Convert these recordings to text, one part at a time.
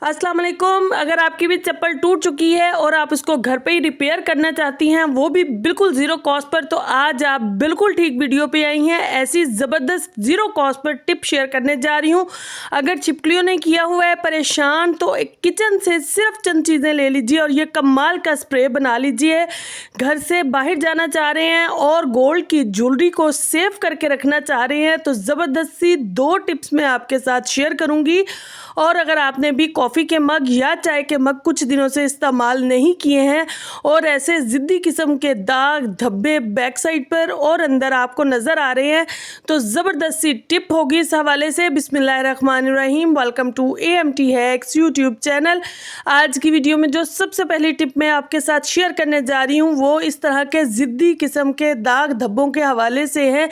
अस्सलाम वालेकुम। अगर आपकी भी चप्पल टूट चुकी है और आप उसको घर पे ही रिपेयर करना चाहती हैं, वो भी बिल्कुल ज़ीरो कॉस्ट पर, तो आज आप बिल्कुल ठीक वीडियो पे आई हैं। ऐसी ज़बरदस्त zero cost per tip share करने जा रही हूँ। अगर छिपकलियों ने किया हुआ है परेशान, तो एक किचन से सिर्फ चंद चीज़ें ले लीजिए और ये कमाल का स्प्रे बना लीजिए। घर से बाहर जाना चाह रहे हैं और गोल्ड की ज्वेलरी को सेव करके रखना चाह रहे हैं, तो ज़बरदस्त सी 2 टिप्स मैं आपके साथ शेयर करूँगी। और अगर आपने भी कॉफ़ी के मग या चाय के मग कुछ दिनों से इस्तेमाल नहीं किए हैं और ऐसे ज़िद्दी किस्म के दाग धब्बे बैक साइड पर और अंदर आपको नज़र आ रहे हैं, तो ज़बरदस्त सी टिप होगी इस हवाले से। बिस्मिल्लाहिर्रहमानिर्रहीम। Welcome to AMT Hacks YouTube channel. आज की वीडियो में जो सबसे पहली टिप मैं आपके साथ शेयर करने जा रही हूँ, वो इस तरह के ज़िद्दी किस्म के दाग धब्बों के हवाले से है।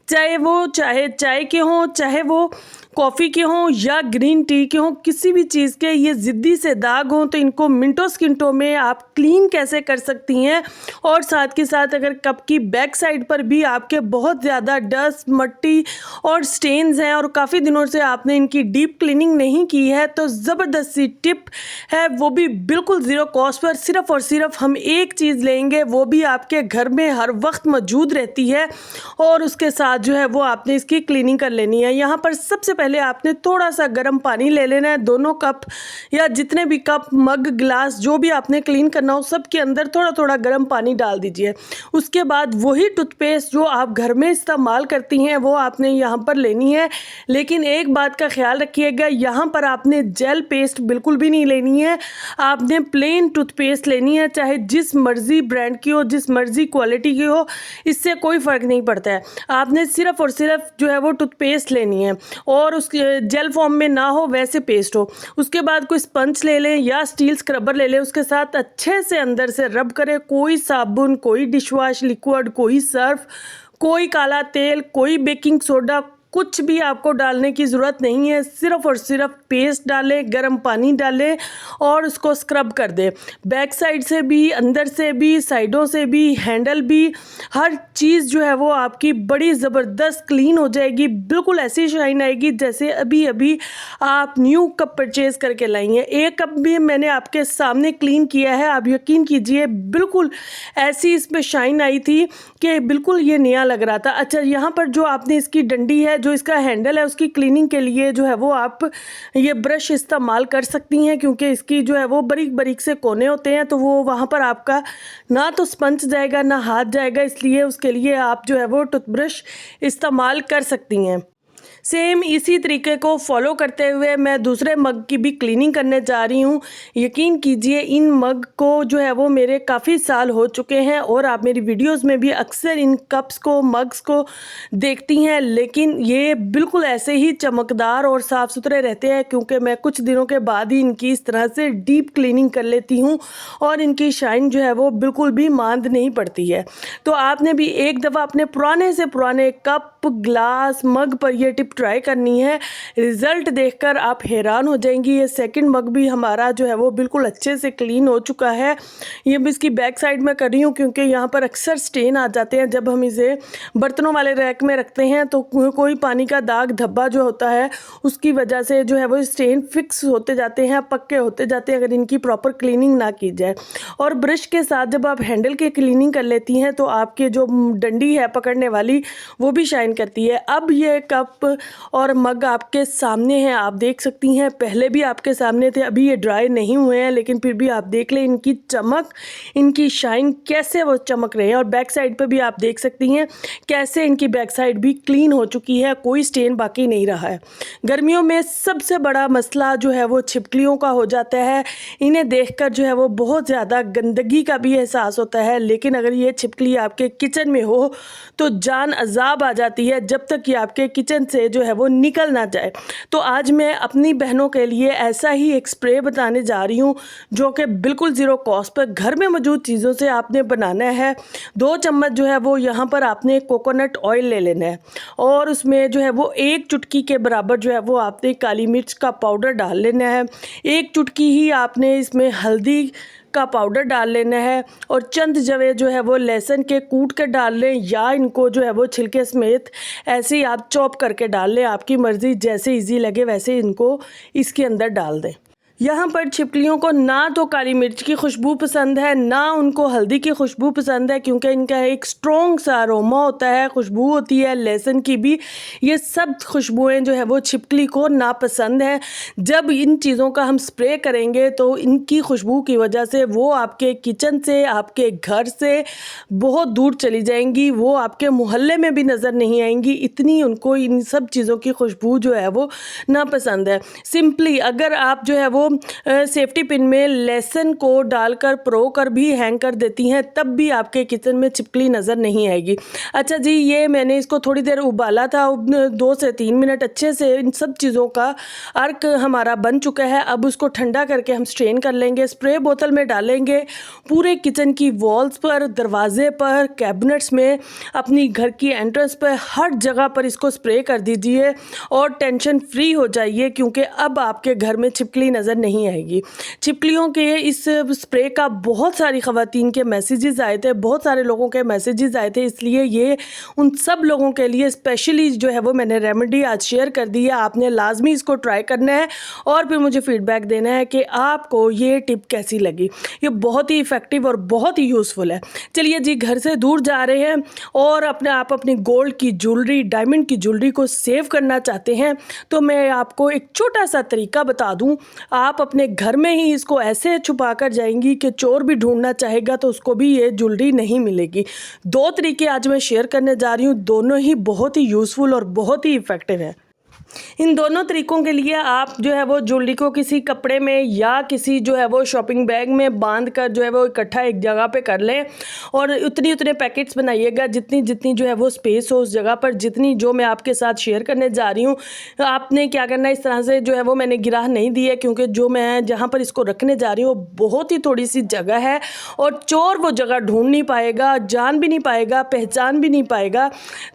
चाहे चाय के हों, चाहे वो कॉफ़ी के हों या ग्रीन टी के हों, किसी भी चीज़ के ये ज़िद्दी से दाग हों, तो इनको मिनटों सेकंडों में आप क्लीन कैसे कर सकती हैं। और साथ के साथ अगर कप की बैक साइड पर भी आपके बहुत ज़्यादा डस्ट, मिट्टी और स्टेन्स हैं और काफ़ी दिनों से आपने इनकी डीप क्लीनिंग नहीं की है, तो ज़बरदस्त सी टिप है, वो भी बिल्कुल ज़ीरो कॉस्ट पर। सिर्फ़ और सिर्फ हम एक चीज़ लेंगे, वो भी आपके घर में हर वक्त मौजूद रहती है, और उसके साथ जो है वो आपने इसकी क्लीनिंग कर लेनी है। यहाँ पर सबसे पहले आपने थोड़ा सा गर्म पानी ले लेना है। दोनों कप या जितने भी कप, मग, गिलास जो भी आपने क्लीन करना हो, सब के अंदर थोड़ा थोड़ा गर्म पानी डाल दीजिए। उसके बाद वही टूथपेस्ट जो आप घर में इस्तेमाल करती हैं, वो आपने यहाँ पर लेनी है। लेकिन एक बात का ख्याल रखिएगा, यहाँ पर आपने जेल पेस्ट बिल्कुल भी नहीं लेनी है। आपने प्लेन टूथपेस्ट लेनी है, चाहे जिस मर्ज़ी ब्रांड की हो, जिस मर्ज़ी क्वालिटी की हो, इससे कोई फ़र्क नहीं पड़ता है। आपने सिर्फ़ और सिर्फ जो है वो टूथपेस्ट लेनी है, और उस जेल फॉर्म में ना हो, वैसे पेस्ट हो। उसके बाद कोई स्पंज ले लें या स्टील स्क्रबर ले लें, उसके साथ अच्छे से अंदर से रब करें। कोई साबुन, कोई डिशवॉश लिक्विड, कोई सर्फ, कोई काला तेल, कोई बेकिंग सोडा, कुछ भी आपको डालने की ज़रूरत नहीं है। सिर्फ़ और सिर्फ पेस्ट डालें, गर्म पानी डालें और उसको स्क्रब कर दें। बैक साइड से भी, अंदर से भी, साइडों से भी, हैंडल भी, हर चीज़ जो है वो आपकी बड़ी ज़बरदस्त क्लीन हो जाएगी। बिल्कुल ऐसी शाइन आएगी जैसे अभी अभी आप न्यू कप परचेज़ करके लाई हैं। एक कप भी मैंने आपके सामने क्लीन किया है, आप यकीन कीजिए बिल्कुल ऐसी इसमें शाइन आई थी कि बिल्कुल ये नया लग रहा था। अच्छा, यहाँ पर जो आपने इसकी डंडी है, जो इसका हैंडल है, उसकी क्लीनिंग के लिए जो है वो आप ये ब्रश इस्तेमाल कर सकती हैं, क्योंकि इसकी जो है वो बारीक बारीक से कोने होते हैं, तो वो वहाँ पर आपका ना तो स्पंज जाएगा ना हाथ जाएगा, इसलिए उसके लिए आप जो है वो टूथब्रश इस्तेमाल कर सकती हैं। सेम इसी तरीके को फॉलो करते हुए मैं दूसरे मग की भी क्लीनिंग करने जा रही हूँ। यकीन कीजिए इन मग को जो है वो मेरे काफ़ी साल हो चुके हैं, और आप मेरी वीडियोस में भी अक्सर इन कप्स को, मग्स को देखती हैं, लेकिन ये बिल्कुल ऐसे ही चमकदार और साफ़ सुथरे रहते हैं, क्योंकि मैं कुछ दिनों के बाद ही इनकी इस तरह से डीप क्लीनिंग कर लेती हूँ और इनकी शाइन जो है वो बिल्कुल भी मांद नहीं पड़ती है। तो आपने भी एक दफ़ा अपने पुराने से पुराने कप, ग्लास, मग पर यह टिप ट्राई करनी है। रिज़ल्ट देखकर आप हैरान हो जाएंगी। ये सेकंड मग भी हमारा जो है वो बिल्कुल अच्छे से क्लीन हो चुका है। ये भी इसकी बैक साइड में कर रही हूँ, क्योंकि यहाँ पर अक्सर स्टेन आ जाते हैं जब हम इसे बर्तनों वाले रैक में रखते हैं, तो कोई पानी का दाग धब्बा जो होता है, उसकी वजह से जो है वो स्टेन फिक्स होते जाते हैं, पक्के होते जाते हैं, अगर इनकी प्रॉपर क्लीनिंग ना की जाए। और ब्रश के साथ जब आप हैंडल की क्लीनिंग कर लेती हैं, तो आपके जो डंडी है पकड़ने वाली, वो भी शाइन करती है। अब ये कप और मग आपके सामने हैं, आप देख सकती हैं। पहले भी आपके सामने थे, अभी ये ड्राई नहीं हुए हैं, लेकिन फिर भी आप देख लें इनकी चमक, इनकी शाइन कैसे वो चमक रहे हैं। और बैक साइड पे भी आप देख सकती हैं कैसे इनकी बैक साइड भी क्लीन हो चुकी है, कोई स्टेन बाकी नहीं रहा है। गर्मियों में सबसे बड़ा मसला जो है वो छिपकलियों का हो जाता है। इन्हें देखकर जो है वो बहुत ज़्यादा गंदगी का भी एहसास होता है, लेकिन अगर ये छिपकली आपके किचन में हो तो जान अजाब आ जाती है, जब तक कि आपके किचन से जो है वो निकल ना जाए। तो आज मैं अपनी बहनों के लिए ऐसा ही एक स्प्रे बताने जा रही हूँ, जो कि बिल्कुल ज़ीरो कॉस्ट पर घर में मौजूद चीज़ों से आपने बनाना है। 2 चम्मच जो है वो यहाँ पर आपने कोकोनट ऑयल ले लेना है, और उसमें जो है वो 1 चुटकी के बराबर जो है वो आपने काली मिर्च का पाउडर डाल लेना है। 1 चुटकी ही आपने इसमें हल्दी का पाउडर डाल लेना है, और चंद जवे जो है वो लहसुन के कूट कर डाल लें, या इनको जो है वो छिलके समेत ऐसे ही आप चॉप करके डाल लें, आपकी मर्ज़ी, जैसे इजी लगे वैसे इनको इसके अंदर डाल दें। यहाँ पर छिपकलियों को ना तो काली मिर्च की खुशबू पसंद है, ना उनको हल्दी की खुशबू पसंद है, क्योंकि इनका एक स्ट्रॉन्ग सा अरोमा होता है, खुशबू होती है लहसुन की भी। ये सब खुशबुएं जो है वो छिपकली को नापसंद है। जब इन चीज़ों का हम स्प्रे करेंगे तो इनकी खुशबू की वजह से वो आपके किचन से, आपके घर से बहुत दूर चली जाएंगी, वो आपके मोहल्ले में भी नज़र नहीं आएंगी। इतनी उनको इन सब चीज़ों की खुशबू जो है वो नापसंद है। सिंपली अगर आप जो है वो सेफ्टी पिन में लहसुन को डालकर प्रो कर भी हैंग कर देती हैं, तब भी आपके किचन में छिपकली नज़र नहीं आएगी। अच्छा जी, ये मैंने इसको थोड़ी देर उबाला था, 2 से 3 मिनट अच्छे से इन सब चीज़ों का अर्क हमारा बन चुका है। अब उसको ठंडा करके हम स्ट्रेन कर लेंगे, स्प्रे बोतल में डालेंगे, पूरे किचन की वॉल्स पर, दरवाजे पर, कैबिनेट्स में, अपनी घर की एंट्रेंस पर, हर जगह पर इसको स्प्रे कर दीजिए और टेंशन फ्री हो जाइए, क्योंकि अब आपके घर में छिपकली नज़र नहीं आएगी। छिपकलियों के इस स्प्रे का बहुत सारी ख़वातीन के मैसेजेस आए थे, बहुत सारे लोगों के मैसेजेस आए थे, इसलिए ये उन सब लोगों के लिए स्पेशली जो है वो मैंने रेमेडी आज शेयर कर दी है। आपने लाजमी इसको ट्राई करना है और फिर मुझे फीडबैक देना है कि आपको ये टिप कैसी लगी। ये बहुत ही इफ़ेक्टिव और बहुत ही यूज़फुल है। चलिए जी, घर से दूर जा रहे हैं और अपनी गोल्ड की ज्वेलरी, डायमंड की ज्वेलरी को सेव करना चाहते हैं, तो मैं आपको एक छोटा सा तरीका बता दूं। आप अपने घर में ही इसको ऐसे छुपा कर जाएंगी कि चोर भी ढूंढना चाहेगा तो उसको भी ये ज्वेलरी नहीं मिलेगी। 2 तरीके आज मैं शेयर करने जा रही हूँ, दोनों ही बहुत ही यूज़फुल और बहुत ही इफ़ेक्टिव है। इन दोनों तरीकों के लिए आप जो है वो ज्वेलरी को किसी कपड़े में या किसी जो है वो शॉपिंग बैग में बांध कर जो है वो इकट्ठा एक जगह पे कर लें और उतने पैकेट्स बनाइएगा जितनी जो है वो स्पेस हो उस जगह पर, जितनी जो मैं आपके साथ शेयर करने जा रही हूँ। आपने क्या करना है, इस तरह से जो है वो मैंने गिराह नहीं दी है, क्योंकि जो मैं जहाँ पर इसको रखने जा रही हूँ वो बहुत ही थोड़ी सी जगह है और चोर वो जगह ढूंढ नहीं पाएगा, जान भी नहीं पाएगा, पहचान भी नहीं पाएगा।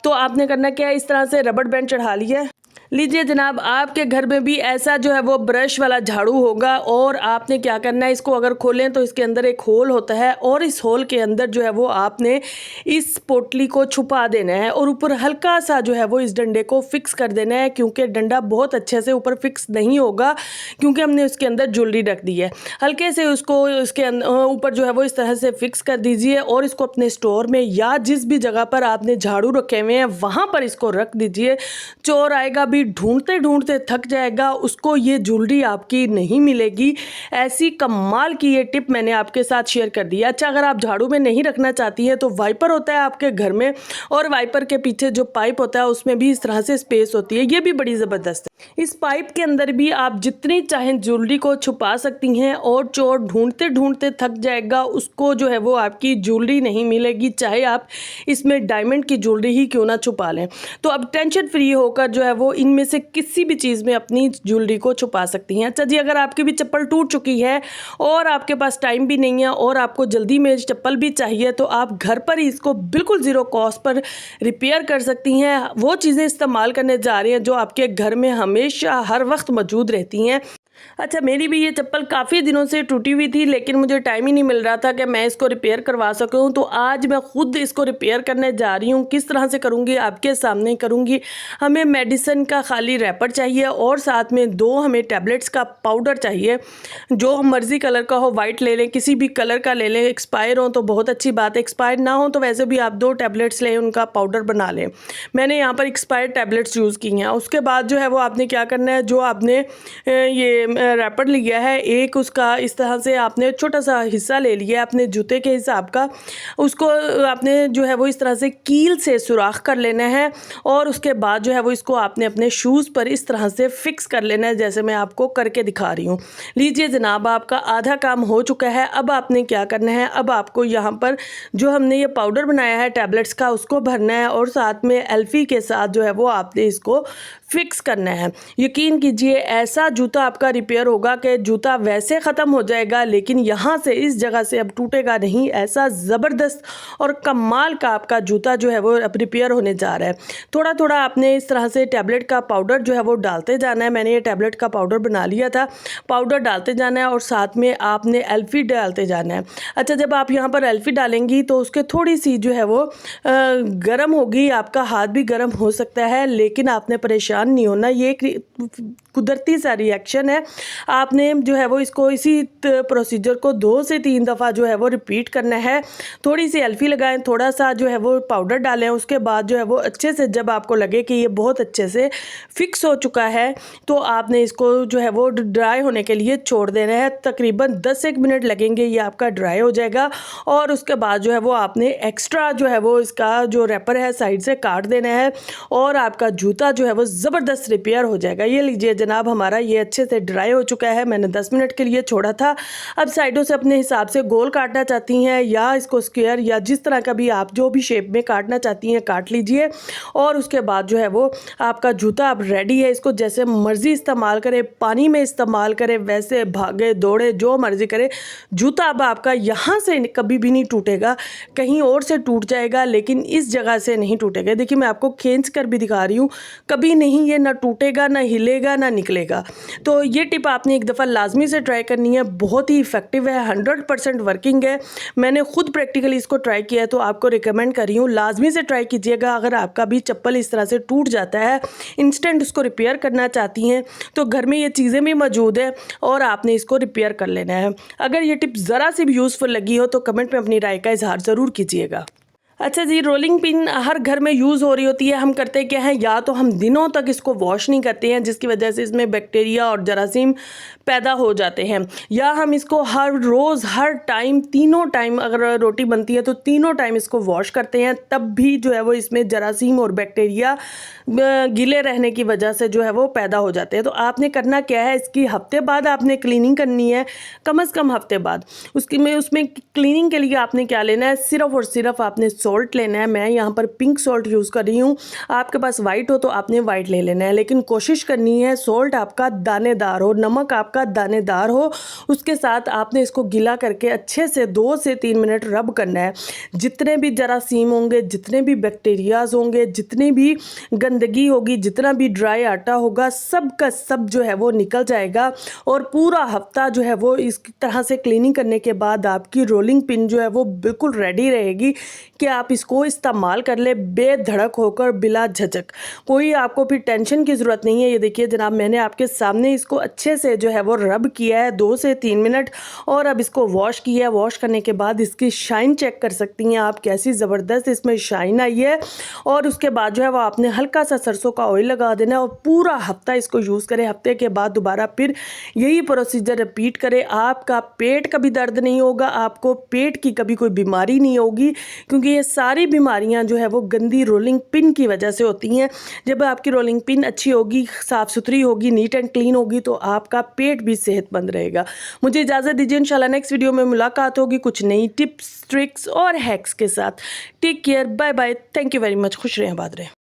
तो आपने करना क्या है, इस तरह से रबड़ बैंड चढ़ा लिया। लीजिए जनाब, आपके घर में भी ऐसा जो है वो ब्रश वाला झाड़ू होगा और आपने क्या करना है, इसको अगर खोलें तो इसके अंदर एक होल होता है और इस होल के अंदर जो है वो आपने इस पोटली को छुपा देना है और ऊपर हल्का सा जो है वो इस डंडे को फिक्स कर देना है, क्योंकि डंडा बहुत अच्छे से ऊपर फिक्स नहीं होगा क्योंकि हमने उसके अंदर ज्वेलरी रख दी है। हल्के से उसको उसके ऊपर जो है वो इस तरह से फिक्स कर दीजिए और इसको अपने स्टोर में या जिस भी जगह पर आपने झाड़ू रखे हुए हैं वहाँ पर इसको रख दीजिए। चोर आएगा भी, ढूंढते ढूंढते थक जाएगा, उसको ये ज्वेलरी आपकी नहीं मिलेगी। ऐसी कमाल की ये टिप मैंने आपके साथ शेयर कर दी है। अच्छा, अगर आप झाड़ू में नहीं रखना चाहती हैं तो वाइपर होता है आपके घर में और वाइपर के पीछे जो पाइप होता है उसमें भी इस तरह से स्पेस होती है, ये भी बड़ी ज़बरदस्त है। इस पाइप के अंदर भी आप जितनी चाहें ज्वेलरी को छुपा सकती हैं और चोर ढूंढते ढूंढते थक जाएगा, उसको जो है वो आपकी ज्वेलरी नहीं मिलेगी, चाहे आप इसमें डायमंड की ज्वेलरी ही क्यों ना छुपा लें। तो अब टेंशन फ्री होकर जो है वो इनमें से किसी भी चीज़ में अपनी ज्वेलरी को छुपा सकती हैं। अच्छा जी, अगर आपकी भी चप्पल टूट चुकी है और आपके पास टाइम भी नहीं है और आपको जल्दी में चप्पल भी चाहिए, तो आप घर पर ही इसको बिल्कुल ज़ीरो कॉस्ट पर रिपेयर कर सकती हैं। वो चीज़ें इस्तेमाल करने जा रही हैं जो आपके घर में हमेशा हर वक्त मौजूद रहती हैं। अच्छा, मेरी भी ये चप्पल काफ़ी दिनों से टूटी हुई थी, लेकिन मुझे टाइम ही नहीं मिल रहा था कि मैं इसको रिपेयर करवा सकूं, तो आज मैं खुद इसको रिपेयर करने जा रही हूं। किस तरह से करूंगी आपके सामने करूंगी। हमें मेडिसिन का खाली रैपर चाहिए और साथ में 2 हमें टैबलेट्स का पाउडर चाहिए, जो मर्ज़ी कलर का हो, वाइट ले लें, किसी भी कलर का ले लें। एक्सपायर हो तो बहुत अच्छी बात है, एक्सपायर ना हो तो वैसे भी आप 2 टैबलेट्स लें, उनका पाउडर बना लें। मैंने यहाँ पर एक्सपायर टैबलेट्स यूज़ की हैं। उसके बाद जो है वो आपने क्या करना है, जो आपने ये रैपर लिया है एक, उसका इस तरह से आपने छोटा सा हिस्सा ले लिया है अपने जूते के हिसाब का, उसको आपने जो है वो इस तरह से कील से सुराख कर लेना है और उसके बाद जो है वो इसको आपने अपने शूज़ पर इस तरह से फिक्स कर लेना है, जैसे मैं आपको करके दिखा रही हूँ। लीजिए जनाब, आपका आधा काम हो चुका है। अब आपने क्या करना है, अब आपको यहाँ पर जो हमने ये पाउडर बनाया है टैबलेट्स का, उसको भरना है और साथ में एल्फी के साथ जो है वो आपने इसको फिक्स करना है। यकीन कीजिए, ऐसा जूता आपका रिपेयर होगा कि जूता वैसे ख़त्म हो जाएगा, लेकिन यहाँ से इस जगह से अब टूटेगा नहीं। ऐसा ज़बरदस्त और कमाल का आपका जूता जो है वो अब रिपेयर होने जा रहा है। थोड़ा थोड़ा आपने इस तरह से टैबलेट का पाउडर जो है वो डालते जाना है। मैंने ये टैबलेट का पाउडर बना लिया था, पाउडर डालते जाना है और साथ में आपने एल्फी डालते जाना है। अच्छा, जब आप यहाँ पर एल्फी डालेंगी तो उसके थोड़ी सी जो है वो गर्म होगी, आपका हाथ भी गर्म हो सकता है, लेकिन आपने परेशान नहीं होना। ये एक कुदरती सा रिएक्शन है आपने जो है वो इसको इसी प्रोसीजर को 2 से 3 दफ़ा जो है वो रिपीट करना है। थोड़ी सी एल्फी लगाएं, थोड़ा सा जो है वो पाउडर डालें, उसके बाद जो है वो अच्छे से जब आपको लगे कि ये बहुत अच्छे से फिक्स हो चुका है तो आपने इसको जो है वो ड्राई होने के लिए छोड़ देना है। तकरीबन 10-1 मिनट लगेंगे, ये आपका ड्राई हो जाएगा। और उसके बाद जो है वो आपने एक्स्ट्रा जो है वो इसका जो रैपर है साइड से काट देना है और आपका जूता जो है वो ज़बरदस्त रिपेयर हो जाएगा। ये लीजिए जनाब, हमारा ये अच्छे से ड्राई हो चुका है। मैंने 10 मिनट के लिए छोड़ा था। अब साइडों से अपने हिसाब से गोल काटना चाहती हैं या इसको स्क्वायर या जिस तरह का भी आप जो भी शेप में काटना चाहती हैं काट लीजिए। और उसके बाद जो है वो आपका जूता अब रेडी है। इसको जैसे मर्ज़ी इस्तेमाल करें, पानी में इस्तेमाल करें, वैसे भागे दौड़े जो मर्ज़ी करें, जूता अब आपका यहाँ से कभी भी नहीं टूटेगा, कहीं और से टूट जाएगा लेकिन इस जगह से नहीं टूटेगा। देखिए मैं आपको खींच कर भी दिखा रही हूँ, कभी नहीं ये ना टूटेगा, ना हिलेगा, ना निकलेगा। तो ये टिप आपने एक दफ़ा लाजमी से ट्राई करनी है, बहुत ही इफ़ेक्टिव है, 100% वर्किंग है। मैंने खुद प्रैक्टिकली इसको ट्राई किया है तो आपको रिकमेंड कर रही हूँ, लाजमी से ट्राई कीजिएगा। अगर आपका भी चप्पल इस तरह से टूट जाता है, इंस्टेंट उसको रिपेयर करना चाहती हैं तो घर में ये चीज़ें भी मौजूद है और आपने इसको रिपेयर कर लेना है। अगर ये टिप ज़रा सी भी यूज़फुल लगी हो तो कमेंट में अपनी राय का इजहार ज़रूर कीजिएगा। अच्छा जी, रोलिंग पिन हर घर में यूज़ हो रही होती है। हम करते क्या हैं, या तो हम दिनों तक इसको वॉश नहीं करते हैं जिसकी वजह से इसमें बैक्टीरिया और जरासीम पैदा हो जाते हैं, या हम इसको हर रोज़ हर टाइम तीनों टाइम अगर रोटी बनती है तो तीनों टाइम इसको वॉश करते हैं, तब भी जो है वो इसमें जरासीम और बैक्टीरिया गीले रहने की वजह से जो है वो पैदा हो जाते हैं। तो आपने करना क्या है, इसकी हफ्ते बाद आपने क्लीनिंग करनी है, कम से कम हफ्ते बाद। उसमें क्लीनिंग के लिए आपने क्या लेना है, सिर्फ और सिर्फ आपने सॉल्ट लेना है। मैं यहाँ पर पिंक सॉल्ट यूज़ कर रही हूँ, आपके पास वाइट हो तो आपने वाइट ले लेना है, लेकिन कोशिश करनी है सॉल्ट आपका दानेदार हो, नमक आपका दानेदार हो। उसके साथ आपने इसको गीला करके अच्छे से 2 से 3 मिनट रब करना है। जितने भी जरासीम होंगे, जितने भी बैक्टीरियाज होंगे, जितनी भी गंदगी होगी, जितना भी ड्राई आटा होगा, सब का सब जो है वो निकल जाएगा। और पूरा हफ्ता जो है वो इस तरह से क्लीनिंग करने के बाद आपकी रोलिंग पिन जो है वो बिल्कुल रेडी रहेगी कि आप इसको इस्तेमाल कर ले बेधड़क होकर, बिला झिझक। कोई आपको फिर टेंशन की ज़रूरत नहीं है। ये देखिए जनाब, मैंने आपके सामने इसको अच्छे से जो है वो रब किया है 2 से 3 मिनट और अब इसको वॉश किया है। वॉश करने के बाद इसकी शाइन चेक कर सकती हैं आप, कैसी ज़बरदस्त इसमें शाइन आई है। और उसके बाद जो है वो आपने हल्का सा सरसों का ऑयल लगा देना है और पूरा हफ्ता इसको यूज़ करें। हफ्ते के बाद दोबारा फिर यही प्रोसीजर रिपीट करें। आपका पेट कभी दर्द नहीं होगा, आपको पेट की कभी कोई बीमारी नहीं होगी, क्योंकि ये सारी बीमारियां जो है वो गंदी रोलिंग पिन की वजह से होती हैं। जब आपकी रोलिंग पिन अच्छी होगी, साफ़ सुथरी होगी, नीट एंड क्लीन होगी, तो आपका पेट भी सेहतमंद रहेगा। मुझे इजाज़त दीजिए, इंशाल्लाह नेक्स्ट वीडियो में मुलाकात होगी कुछ नई टिप्स, ट्रिक्स और हैक्स के साथ। Take care, bye bye, thank you very much, खुश रहें, आबाद रहें।